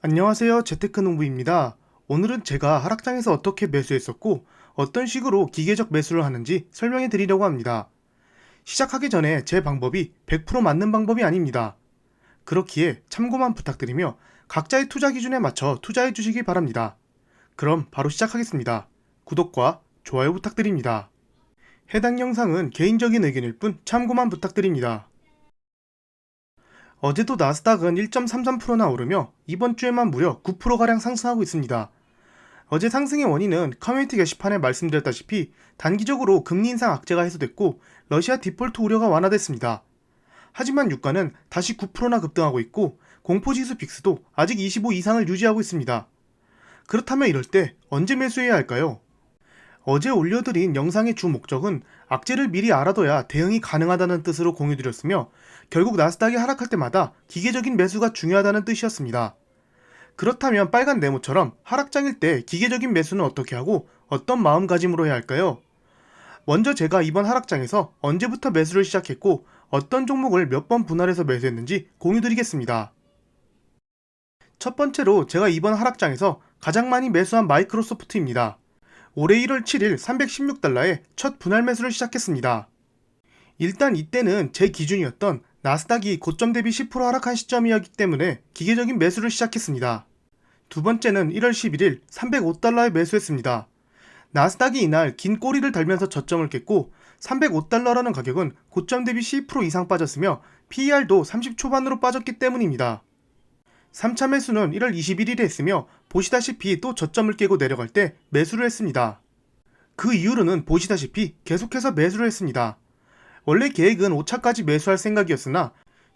안녕하세요. 재테크농부입니다. 오늘은 제가 하락장에서 어떻게 매수했었고 어떤 식으로 기계적 매수를 하는지 설명해 드리려고 합니다. 시작하기 전에 제 방법이 100% 맞는 방법이 아닙니다. 그렇기에 참고만 부탁드리며 각자의 투자 기준에 맞춰 투자해 주시기 바랍니다. 그럼 바로 시작하겠습니다. 구독과 좋아요 부탁드립니다. 해당 영상은 개인적인 의견일 뿐 참고만 부탁드립니다. 어제도 나스닥은 1.33%나 오르며 이번 주에만 무려 9%가량 상승하고 있습니다. 어제 상승의 원인은 커뮤니티 게시판에 말씀드렸다시피 단기적으로 금리 인상 악재가 해소됐고 러시아 디폴트 우려가 완화됐습니다. 하지만 유가는 다시 9%나 급등하고 있고 공포지수 빅스도 아직 25 이상을 유지하고 있습니다. 그렇다면 이럴 때 언제 매수해야 할까요? 어제 올려드린 영상의 주 목적은 악재를 미리 알아둬야 대응이 가능하다는 뜻으로 공유드렸으며 결국 나스닥이 하락할 때마다 기계적인 매수가 중요하다는 뜻이었습니다. 그렇다면 빨간 네모처럼 하락장일 때 기계적인 매수는 어떻게 하고 어떤 마음가짐으로 해야 할까요? 먼저 제가 이번 하락장에서 언제부터 매수를 시작했고 어떤 종목을 몇 번 분할해서 매수했는지 공유드리겠습니다. 첫 번째로 제가 이번 하락장에서 가장 많이 매수한 마이크로소프트입니다. 올해 1월 7일 316달러에 첫 분할 매수를 시작했습니다. 일단 이때는 제 기준이었던 나스닥이 고점 대비 10% 하락한 시점이었기 때문에 기계적인 매수를 시작했습니다. 두 번째는 1월 11일 305달러에 매수했습니다. 나스닥이 이날 긴 꼬리를 달면서 저점을 깼고 305달러라는 가격은 고점 대비 12% 이상 빠졌으며 PER도 30 초반으로 빠졌기 때문입니다. 3차 매수는 1월 21일에 했으며 보시다시피 또 저점을 깨고 내려갈 때 매수를 했습니다. 그 이후로는 보시다시피 계속해서 매수를 했습니다. 원래 계획은 5차까지 매수할 생각이었으나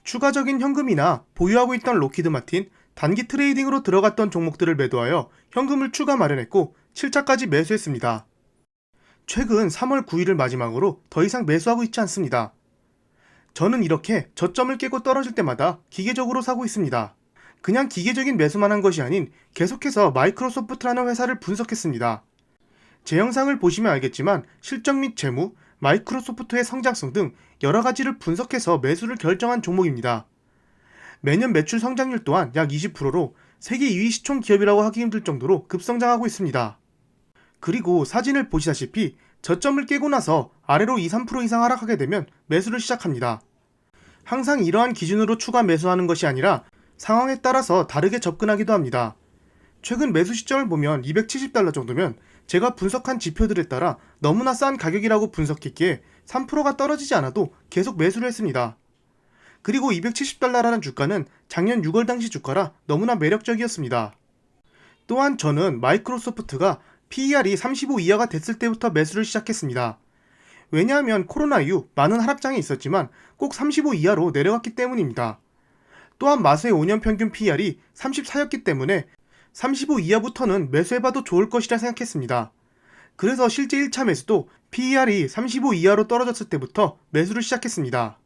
추가적인 현금이나 보유하고 있던 로키드 마틴, 단기 트레이딩으로 들어갔던 종목들을 매도하여 현금을 추가 마련했고 7차까지 매수했습니다. 최근 3월 9일을 마지막으로 더 이상 매수하고 있지 않습니다. 저는 이렇게 저점을 깨고 떨어질 때마다 기계적으로 사고 있습니다. 그냥 기계적인 매수만 한 것이 아닌 계속해서 마이크로소프트라는 회사를 분석했습니다. 제 영상을 보시면 알겠지만 실적 및 재무, 마이크로소프트의 성장성 등 여러 가지를 분석해서 매수를 결정한 종목입니다. 매년 매출 성장률 또한 약 20%로 세계 2위 시총 기업이라고 하기 힘들 정도로 급성장하고 있습니다. 그리고 사진을 보시다시피 저점을 깨고 나서 아래로 2, 3% 이상 하락하게 되면 매수를 시작합니다. 항상 이러한 기준으로 추가 매수하는 것이 아니라 상황에 따라서 다르게 접근하기도 합니다. 최근 매수 시점을 보면 270달러 정도면 제가 분석한 지표들에 따라 너무나 싼 가격이라고 분석했기에 3%가 떨어지지 않아도 계속 매수를 했습니다. 그리고 270달러라는 주가는 작년 6월 당시 주가라 너무나 매력적이었습니다. 또한 저는 마이크로소프트가 PER이 35 이하가 됐을 때부터 매수를 시작했습니다. 왜냐하면 코로나 이후 많은 하락장이 있었지만 꼭 35 이하로 내려갔기 때문입니다. 또한 마수의 5년 평균 PER이 34였기 때문에 35 이하부터는 매수해봐도 좋을 것이라 생각했습니다. 그래서 실제 1차 매수도 PER이 35 이하로 떨어졌을 때부터 매수를 시작했습니다.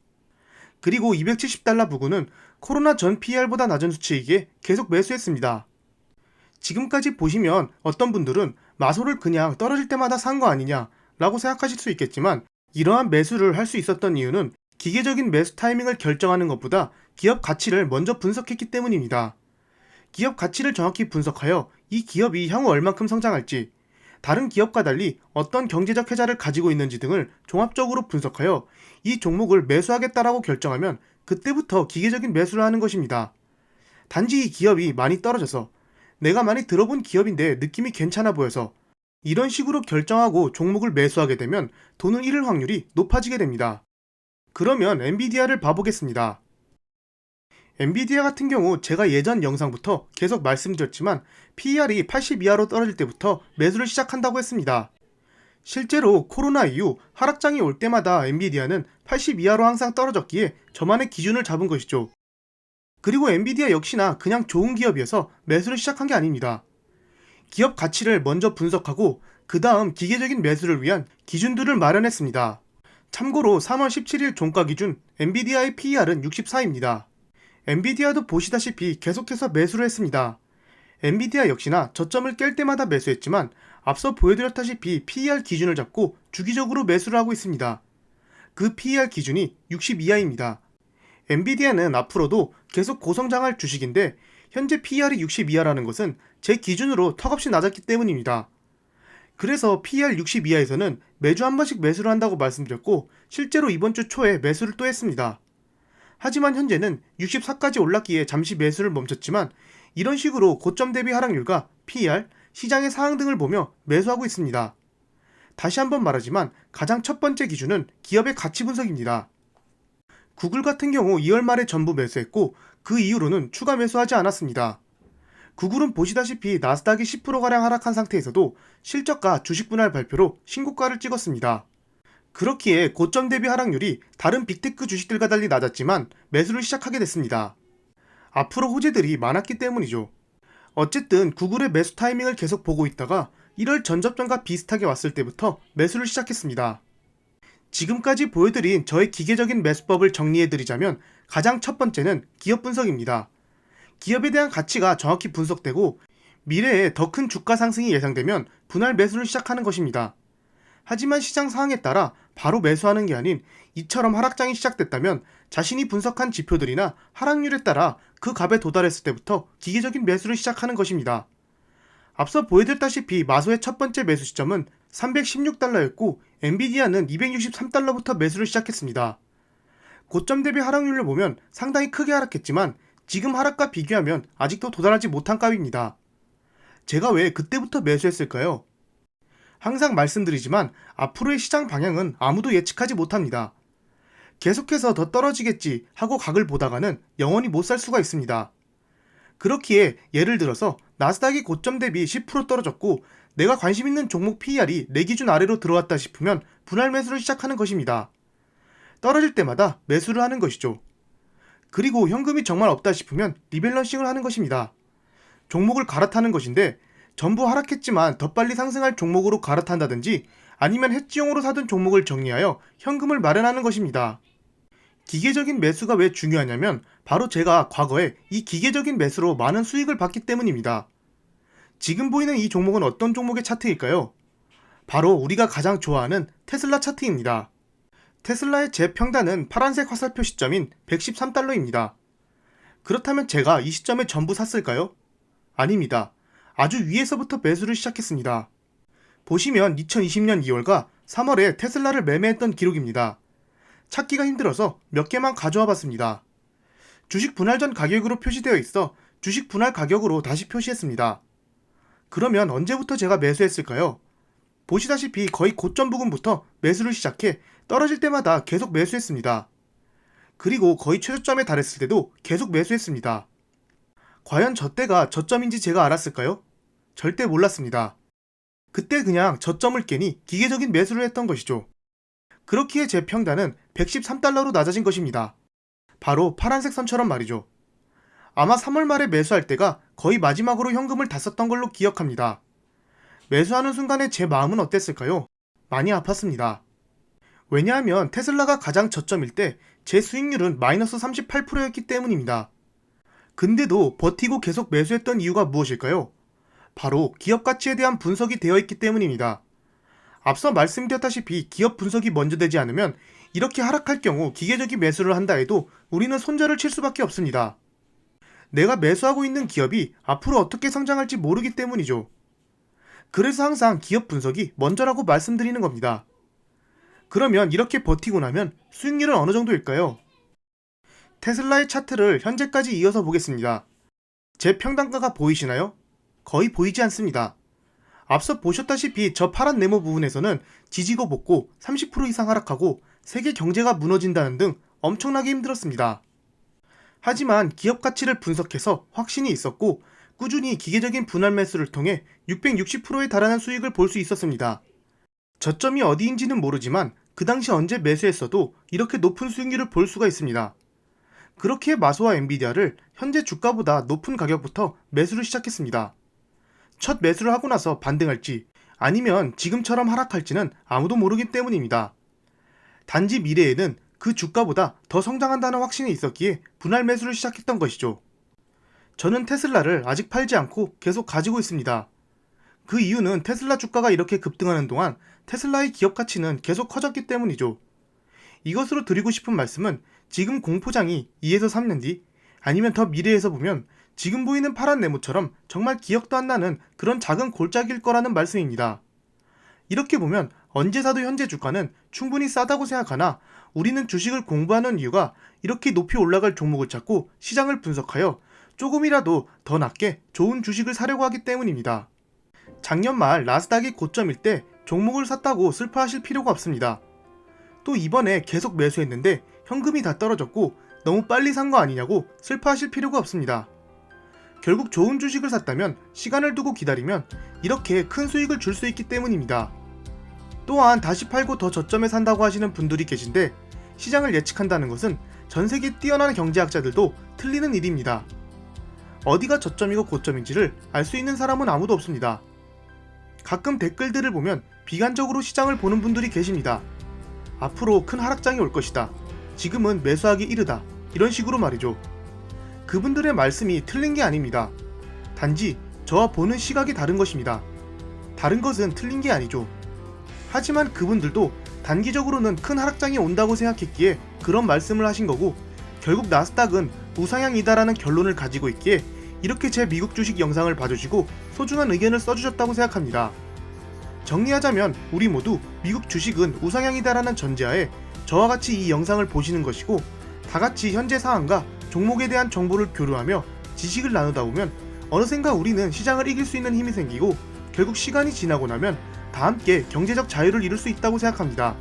그리고 270달러 부근은 코로나 전 PER보다 낮은 수치이기에 계속 매수했습니다. 지금까지 보시면 어떤 분들은 마소를 그냥 떨어질 때마다 산 거 아니냐 라고 생각하실 수 있겠지만 이러한 매수를 할 수 있었던 이유는 기계적인 매수 타이밍을 결정하는 것보다 기업 가치를 먼저 분석했기 때문입니다. 기업 가치를 정확히 분석하여 이 기업이 향후 얼만큼 성장할지, 다른 기업과 달리 어떤 경제적 혜자를 가지고 있는지 등을 종합적으로 분석하여 이 종목을 매수하겠다라고 결정하면 그때부터 기계적인 매수를 하는 것입니다. 단지 이 기업이 많이 떨어져서 내가 많이 들어본 기업인데 느낌이 괜찮아 보여서 이런 식으로 결정하고 종목을 매수하게 되면 돈을 잃을 확률이 높아지게 됩니다. 그러면 엔비디아를 봐보겠습니다. 엔비디아 같은 경우 제가 예전 영상부터 계속 말씀드렸지만 PER이 80 이하로 떨어질 때부터 매수를 시작한다고 했습니다. 실제로 코로나 이후 하락장이 올 때마다 엔비디아는 80 이하로 항상 떨어졌기에 저만의 기준을 잡은 것이죠. 그리고 엔비디아 역시나 그냥 좋은 기업이어서 매수를 시작한 게 아닙니다. 기업 가치를 먼저 분석하고 그 다음 기계적인 매수를 위한 기준들을 마련했습니다. 참고로 3월 17일 종가 기준 엔비디아의 PER은 64입니다. 엔비디아도 보시다시피 계속해서 매수를 했습니다. 엔비디아 역시나 저점을 깰 때마다 매수했지만 앞서 보여드렸다시피 PER 기준을 잡고 주기적으로 매수를 하고 있습니다. 그 PER 기준이 60 이하입니다. 엔비디아는 앞으로도 계속 고성장할 주식인데 현재 PER이 60 이하라는 것은 제 기준으로 턱없이 낮았기 때문입니다. 그래서 PER 60 이하에서는 매주 한 번씩 매수를 한다고 말씀드렸고 실제로 이번 주 초에 매수를 또 했습니다. 하지만 현재는 64까지 올랐기에 잠시 매수를 멈췄지만 이런 식으로 고점 대비 하락률과 PER, 시장의 상황 등을 보며 매수하고 있습니다. 다시 한번 말하지만 가장 첫 번째 기준은 기업의 가치 분석입니다. 구글 같은 경우 2월 말에 전부 매수했고 그 이후로는 추가 매수하지 않았습니다. 구글은 보시다시피 나스닥이 10%가량 하락한 상태에서도 실적과 주식 분할 발표로 신고가를 찍었습니다. 그렇기에 고점 대비 하락률이 다른 빅테크 주식들과 달리 낮았지만 매수를 시작하게 됐습니다. 앞으로 호재들이 많았기 때문이죠. 어쨌든 구글의 매수 타이밍을 계속 보고 있다가 1월 전접전과 비슷하게 왔을 때부터 매수를 시작했습니다. 지금까지 보여드린 저의 기계적인 매수법을 정리해드리자면 가장 첫 번째는 기업 분석입니다. 기업에 대한 가치가 정확히 분석되고 미래에 더 큰 주가 상승이 예상되면 분할 매수를 시작하는 것입니다. 하지만 시장 상황에 따라 바로 매수하는 게 아닌 이처럼 하락장이 시작됐다면 자신이 분석한 지표들이나 하락률에 따라 그 값에 도달했을 때부터 기계적인 매수를 시작하는 것입니다. 앞서 보여드렸다시피 마소의 첫 번째 매수 시점은 316달러였고 엔비디아는 263달러부터 매수를 시작했습니다. 고점 대비 하락률을 보면 상당히 크게 하락했지만 지금 하락과 비교하면 아직도 도달하지 못한 값입니다. 제가 왜 그때부터 매수했을까요? 항상 말씀드리지만 앞으로의 시장 방향은 아무도 예측하지 못합니다. 계속해서 더 떨어지겠지 하고 각을 보다가는 영원히 못 살 수가 있습니다. 그렇기에 예를 들어서 나스닥이 고점 대비 10% 떨어졌고 내가 관심 있는 종목 PER이 내 기준 아래로 들어왔다 싶으면 분할 매수를 시작하는 것입니다. 떨어질 때마다 매수를 하는 것이죠. 그리고 현금이 정말 없다 싶으면 리밸런싱을 하는 것입니다. 종목을 갈아타는 것인데 전부 하락했지만 더 빨리 상승할 종목으로 갈아탄다든지 아니면 해지용으로 사둔 종목을 정리하여 현금을 마련하는 것입니다. 기계적인 매수가 왜 중요하냐면 바로 제가 과거에 이 기계적인 매수로 많은 수익을 봤기 때문입니다. 지금 보이는 이 종목은 어떤 종목의 차트일까요? 바로 우리가 가장 좋아하는 테슬라 차트입니다. 테슬라의 재평단은 파란색 화살표 시점인 113달러입니다. 그렇다면 제가 이 시점에 전부 샀을까요? 아닙니다. 아주 위에서부터 매수를 시작했습니다. 보시면 2020년 2월과 3월에 테슬라를 매매했던 기록입니다. 찾기가 힘들어서 몇 개만 가져와 봤습니다. 주식 분할 전 가격으로 표시되어 있어 주식 분할 가격으로 다시 표시했습니다. 그러면 언제부터 제가 매수했을까요? 보시다시피 거의 고점 부근부터 매수를 시작해 떨어질 때마다 계속 매수했습니다. 그리고 거의 최저점에 달했을 때도 계속 매수했습니다. 과연 저 때가 저점인지 제가 알았을까요? 절대 몰랐습니다. 그때 그냥 저점을 깨니 기계적인 매수를 했던 것이죠. 그렇기에 제 평단은 113달러로 낮아진 것입니다. 바로 파란색 선처럼 말이죠. 아마 3월 말에 매수할 때가 거의 마지막으로 현금을 다 썼던 걸로 기억합니다. 매수하는 순간에 제 마음은 어땠을까요? 많이 아팠습니다. 왜냐하면 테슬라가 가장 저점일 때 제 수익률은 마이너스 38%였기 때문입니다. 근데도 버티고 계속 매수했던 이유가 무엇일까요? 바로 기업 가치에 대한 분석이 되어 있기 때문입니다. 앞서 말씀드렸다시피 기업 분석이 먼저 되지 않으면 이렇게 하락할 경우 기계적인 매수를 한다 해도 우리는 손절을 칠 수밖에 없습니다. 내가 매수하고 있는 기업이 앞으로 어떻게 성장할지 모르기 때문이죠. 그래서 항상 기업 분석이 먼저라고 말씀드리는 겁니다. 그러면 이렇게 버티고 나면 수익률은 어느 정도일까요? 테슬라의 차트를 현재까지 이어서 보겠습니다. 제 평단가가 보이시나요? 거의 보이지 않습니다. 앞서 보셨다시피 저 파란 네모 부분에서는 지지고 볶고 30% 이상 하락하고 세계 경제가 무너진다는 등 엄청나게 힘들었습니다. 하지만 기업 가치를 분석해서 확신이 있었고 꾸준히 기계적인 분할 매수를 통해 660%에 달하는 수익을 볼 수 있었습니다. 저점이 어디인지는 모르지만 그 당시 언제 매수했어도 이렇게 높은 수익률을 볼 수가 있습니다. 그렇게 마소와 엔비디아를 현재 주가보다 높은 가격부터 매수를 시작했습니다. 첫 매수를 하고 나서 반등할지 아니면 지금처럼 하락할지는 아무도 모르기 때문입니다. 단지 미래에는 그 주가보다 더 성장한다는 확신이 있었기에 분할 매수를 시작했던 것이죠. 저는 테슬라를 아직 팔지 않고 계속 가지고 있습니다. 그 이유는 테슬라 주가가 이렇게 급등하는 동안 테슬라의 기업 가치는 계속 커졌기 때문이죠. 이것으로 드리고 싶은 말씀은 지금 공포장이 2에서 3년 뒤 아니면 더 미래에서 보면 지금 보이는 파란 네모처럼 정말 기억도 안 나는 그런 작은 골짜기일 거라는 말씀입니다. 이렇게 보면 언제 사도 현재 주가는 충분히 싸다고 생각하나 우리는 주식을 공부하는 이유가 이렇게 높이 올라갈 종목을 찾고 시장을 분석하여 조금이라도 더 낮게 좋은 주식을 사려고 하기 때문입니다. 작년 말 나스닥이 고점일 때 종목을 샀다고 슬퍼하실 필요가 없습니다. 또 이번에 계속 매수했는데 현금이 다 떨어졌고 너무 빨리 산 거 아니냐고 슬퍼하실 필요가 없습니다. 결국 좋은 주식을 샀다면 시간을 두고 기다리면 이렇게 큰 수익을 줄 수 있기 때문입니다. 또한 다시 팔고 더 저점에 산다고 하시는 분들이 계신데 시장을 예측한다는 것은 전 세계 뛰어난 경제학자들도 틀리는 일입니다. 어디가 저점이고 고점인지를 알 수 있는 사람은 아무도 없습니다. 가끔 댓글들을 보면 비관적으로 시장을 보는 분들이 계십니다. 앞으로 큰 하락장이 올 것이다. 지금은 매수하기 이르다. 이런 식으로 말이죠. 그분들의 말씀이 틀린 게 아닙니다. 단지 저와 보는 시각이 다른 것입니다. 다른 것은 틀린 게 아니죠. 하지만 그분들도 단기적으로는 큰 하락장이 온다고 생각했기에 그런 말씀을 하신 거고 결국 나스닥은 우상향이다라는 결론을 가지고 있기에 이렇게 제 미국 주식 영상을 봐주시고 소중한 의견을 써주셨다고 생각합니다. 정리하자면 우리 모두 미국 주식은 우상향이다라는 전제하에 저와 같이 이 영상을 보시는 것이고 다같이 현재 상황과 종목에 대한 정보를 교류하며 지식을 나누다 보면 어느샌가 우리는 시장을 이길 수 있는 힘이 생기고 결국 시간이 지나고 나면 다 함께 경제적 자유를 이룰 수 있다고 생각합니다.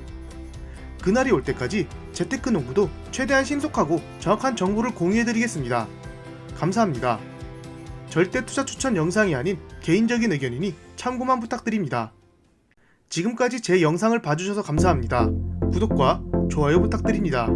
그날이 올 때까지 재테크농부도 최대한 신속하고 정확한 정보를 공유해드리겠습니다. 감사합니다. 절대 투자 추천 영상이 아닌 개인적인 의견이니 참고만 부탁드립니다. 지금까지 제 영상을 봐주셔서 감사합니다. 구독과 좋아요 부탁드립니다.